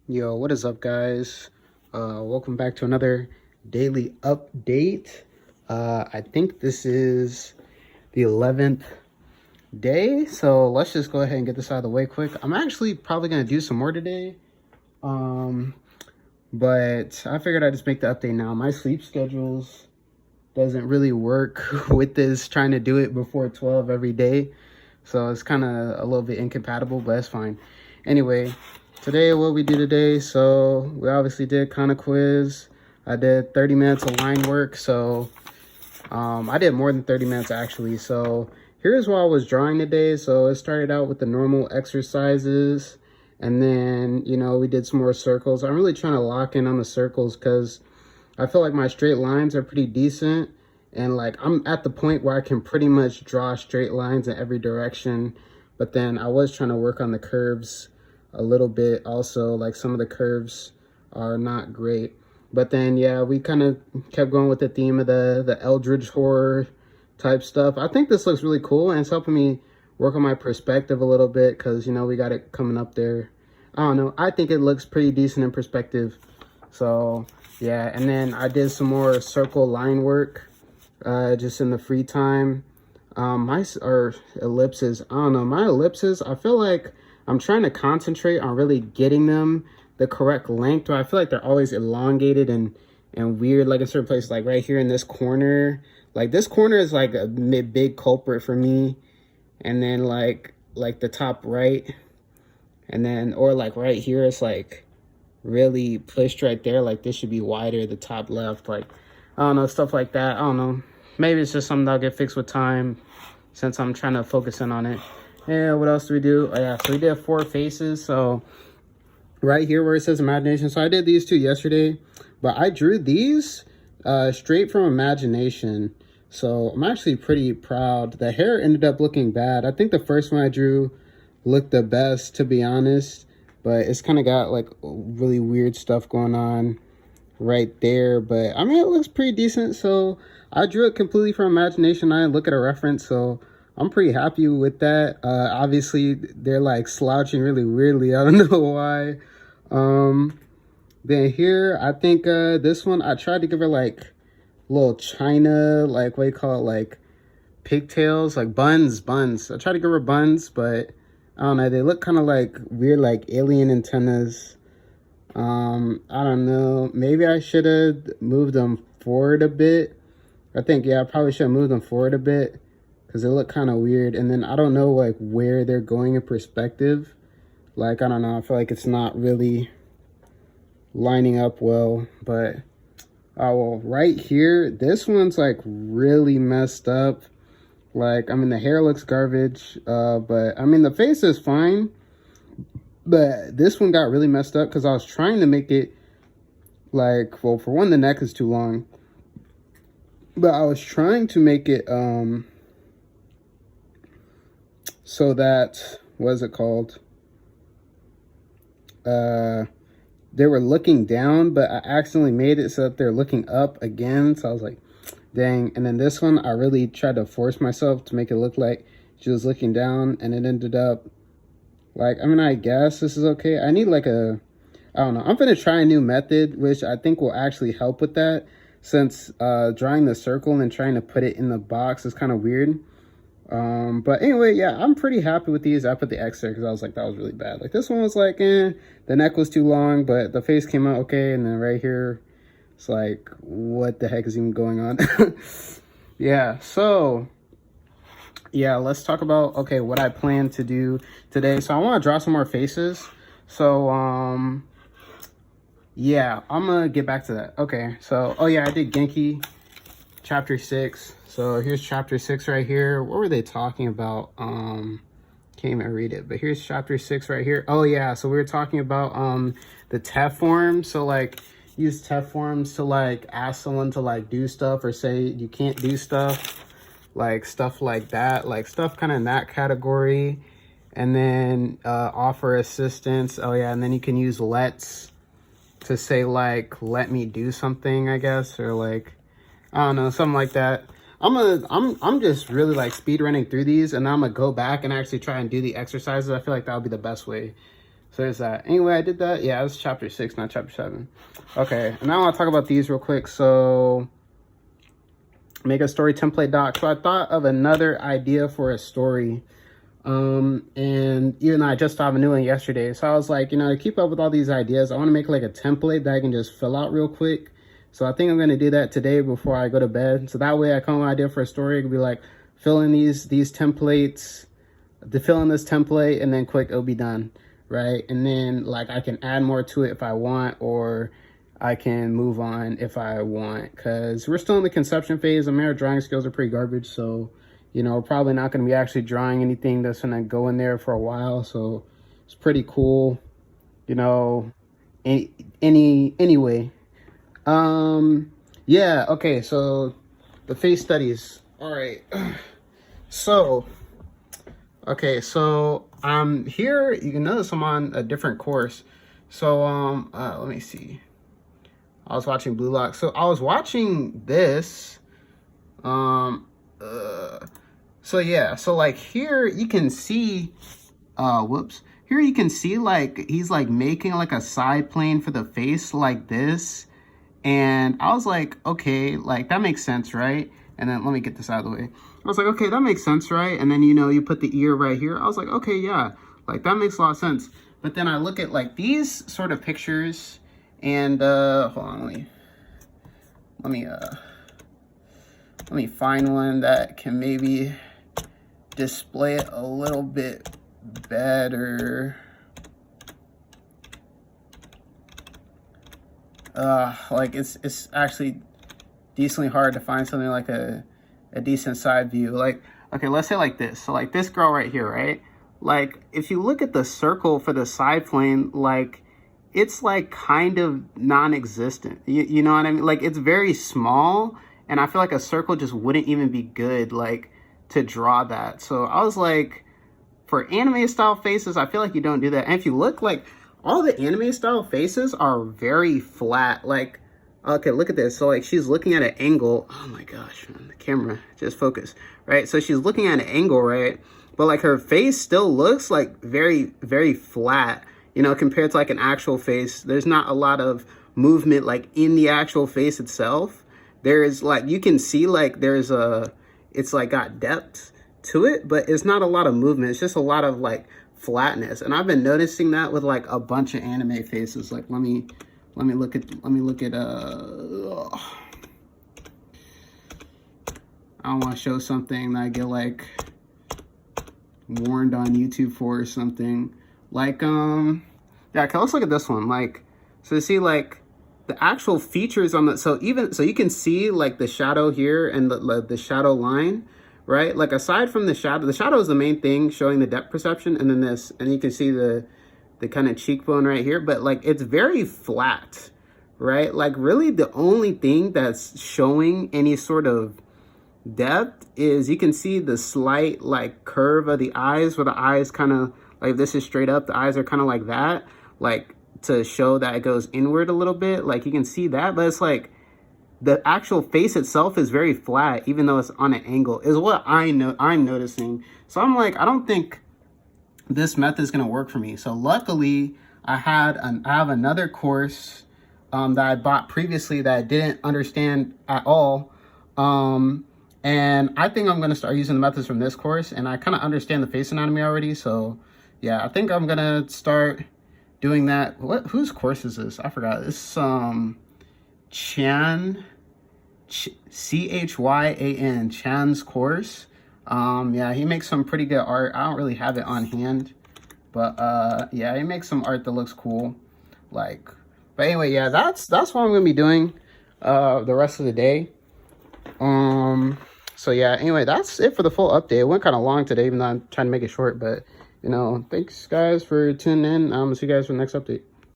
Yo, what is up, guys? Welcome back to another daily update. I think this is the 11th day, so let's just go ahead and get this out of the way quick. I'm actually probably going to do some more today, but I figured I'd just make the update now. My sleep schedules doesn't really work with this, trying to do it before 12 every day, so it's kind of a little bit incompatible, but it's fine. Anyway, today, what we do today, so we obviously did kind of quiz. I did 30 minutes of line work, so I did more than 30 minutes actually. So here's what I was drawing today. So it started out with the normal exercises, and then, you know, we did some more circles. I'm really trying to lock in on the circles because I feel like my straight lines are pretty decent, and like I'm at the point where I can pretty much draw straight lines in every direction. But then I was trying to work on the curves a little bit also. Like some of the curves are not great, but then yeah, we kind of kept going with the theme of the eldritch horror type stuff. I think this looks really cool, and it's helping me work on my perspective a little bit because, you know, we got it coming up there. I don't know, I think it looks pretty decent in perspective. So yeah, and then I did some more circle line work just in the free time. Or ellipses, I don't know, my ellipses, I feel like I'm trying to concentrate on really getting them the correct length. I feel like they're always elongated and weird, like in certain places, like right here in this corner. Like this corner is like a big culprit for me. And then like the top right, and then, or like right here, it's like really pushed right there. Like this should be wider, the top left, like, I don't know, stuff like that. I don't know. Maybe it's just something that'll get fixed with time since I'm trying to focus in on it. And what else do we do? Oh yeah, so we did 4 faces. So right here where it says imagination. So I did these 2 yesterday, but I drew these straight from imagination. So I'm actually pretty proud. The hair ended up looking bad. I think the first one I drew looked the best, to be honest, but it's kind of got like really weird stuff going on right there. But I mean, it looks pretty decent. So I drew it completely from imagination. I didn't look at a reference, so I'm pretty happy with that. Obviously they're like slouching really weirdly. I don't know why. Then here, I think this one, I tried to give her like little china, like what do you call it, like pigtails, like buns. I tried to give her buns, but I don't know, they look kind of like weird, like alien antennas. I don't know, maybe I should have moved them forward a bit. I think, yeah, I probably should have moved them forward a bit because they look kind of weird. And then I don't know like where they're going in perspective. Like, I don't know, I feel like it's not really lining up well. But well, right here, this one's like really messed up. Like, I mean, the hair looks garbage, but I mean, the face is fine, but this one got really messed up because I was trying to make it like, well, for one, the neck is too long, but I was trying to make it so that, what is it called, they were looking down, but I accidentally made it so that they're looking up again. So I was like, dang. And then this one, I really tried to force myself to make it look like she was looking down, and it ended up like, I mean, I guess this is okay. I need like a, I don't know, I'm gonna try a new method which I think will actually help with that, since drawing the circle and trying to put it in the box is kind of weird. But anyway, yeah, I'm pretty happy with these. I put the X there because I was like, that was really bad. Like this one was like, the neck was too long, but the face came out okay. And then right here, it's like, what the heck is even going on? Yeah, so yeah, let's talk about, okay, what I plan to do today. So I want to draw some more faces. So yeah, I'm gonna get back to that. Okay, so oh yeah, I did Genki chapter 6. So here's chapter 6 right here. What were they talking about? Can't even read it, but here's chapter 6 right here. Oh yeah, so we were talking about the TEF forms. So like, use TEF forms to like ask someone to like do stuff, or say you can't do stuff, like stuff like that, like stuff kind of in that category. And then offer assistance. Oh yeah, and then you can use let's to say like, let me do something, I guess, or like, I don't know, something like that. I'm just really like speed running through these, and I'm gonna go back and actually try and do the exercises. I feel like that would be the best way. So there's that. Anyway, I did that. Yeah, it was chapter 6, not chapter 7. Okay, and now I want to talk about these real quick. So make a story template doc. So I thought of another idea for a story. And even though I just thought of a new one yesterday, so I was like, you know, to keep up with all these ideas, I want to make like a template that I can just fill out real quick. So I think I'm going to do that today before I go to bed. So that way I come up with an idea for a story. It could be like, fill in these templates, to fill in this template, and then quick, it'll be done, right? And then like I can add more to it if I want, or I can move on if I want, because we're still in the conception phase. And my drawing skills are pretty garbage, so you know, probably not going to be actually drawing anything that's going to go in there for a while. So it's pretty cool, you know, anyway. Yeah, okay, so the face studies. All right. So, okay, so I'm here. You can notice I'm on a different course. So, let me see. I was watching Blue Lock. So I was watching this, so yeah, so like here you can see, here you can see like he's like making like a side plane for the face like this. And I was like, okay, like that makes sense, right? And then let me get this out of the way. I was like, okay, that makes sense, right? And then, you know, you put the ear right here. I was like, okay, yeah, like that makes a lot of sense. But then I look at like these sort of pictures and, hold on, let me find one that can maybe display it a little bit better. Like it's actually decently hard to find something like a decent side view. Like, okay, let's say like this. So like this girl right here, right? Like if you look at the circle for the side plane, like it's like kind of non-existent. You know what I mean? Like it's very small, and I feel like a circle just wouldn't even be good like to draw that. So I was like, for anime style faces, I feel like you don't do that. And if you look, like all the anime style faces are very flat. Like, okay, look at this. So like she's looking at an angle. Oh my gosh, man, the camera just focus, right? So she's looking at an angle, right? But like her face still looks like very, very flat, you know, compared to like an actual face. There's not a lot of movement like in the actual face itself. There's like, you can see like there's it's like got depth to it, but it's not a lot of movement. It's just a lot of like flatness. And I've been noticing that with like a bunch of anime faces. Like let me look at I don't want to show something that I get like warned on YouTube for or something. Like yeah, okay, let's look at this one. Like, so you see like the actual features on the, so you can see like the shadow here and the shadow line, right? Like aside from the shadow is the main thing showing the depth perception, and then this, and you can see the kind of cheekbone right here, but like it's very flat, right? Like really the only thing that's showing any sort of depth is you can see the slight like curve of the eyes, where the eyes kind of like, if this is straight up, the eyes are kind of like that, like to show that it goes inward a little bit. Like you can see that, but it's like the actual face itself is very flat, even though it's on an angle, is what I'm noticing. So I'm like, I don't think this method is going to work for me. So luckily I have another course that I bought previously that I didn't understand at all. And I think I'm going to start using the methods from this course, and I kind of understand the face anatomy already. So yeah, I think I'm going to start doing that. Whose course is this? I forgot. This Chan, Chyan, Chan's course. Yeah, he makes some pretty good art. I don't really have it on hand, but yeah, he makes some art that looks cool. Like, but anyway, yeah, that's what I'm gonna be doing the rest of the day. So yeah, anyway, that's it for the full update. It went kind of long today, even though I'm trying to make it short, but you know, thanks guys for tuning in. See you guys for the next update.